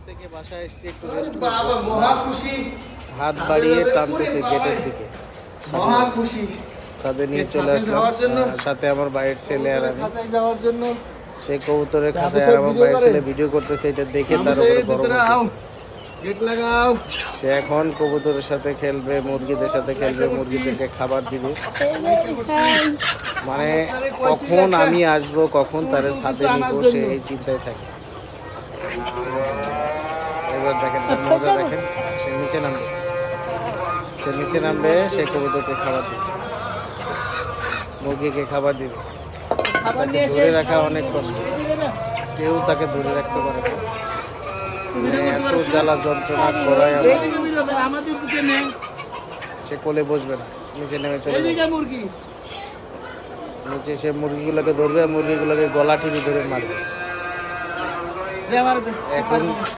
থেকে বাসায় এসেছি একটু রেস্ট করতে। বাবা মহা খুশি, হাত বাড়িয়ে টানতেছে গেটের দিকে। মহা খুশি। ছাদে নিয়ে চলে ছাদে আসলাম। যাওয়ার জন্য? সাথে আমার বাইরের ছেলে আর আমি। খাঁচায় যাওয়ার জন্য সে কবুতরের খাঁচায় আর আমার বাইরের ছেলে ভিডিও করতেছে, এটা দেখে তার উপরে গরম ভিতরে আও, হচ্ছে। গেট লাগাও। সে এখন কবুতরের সাথে খেলবে, মুরগিদের সাথে খেলবে, মুরগিদেরকে খাবার দিবে। মানে কখন আমি আসবো, কখন তারে ছাদে নিবো, সে এই চিন্তায় থাকে। এবার দেখেন তার মজা দেখেন, সে নিচে নামবে, সে কবুতরকে খাবার দিবে, মুরগিকে খাবার দিবে। তাকে ধরে রাখা অনেক কষ্ট, কেউ তাকে ধরে রাখতে পারে না। মানে এত জ্বালা যন্ত্রণা করায় আমাদের দিকে নেই, সে কোলে বসবে না, নিচে নেমে চলে যাবে। এইদিকে মুরগি। নিচে সে মুরগিগুলোকে ধরবে, মুরগিগুলোকে গলা টিপে ধরে মারবে। দে আমার দে। এখন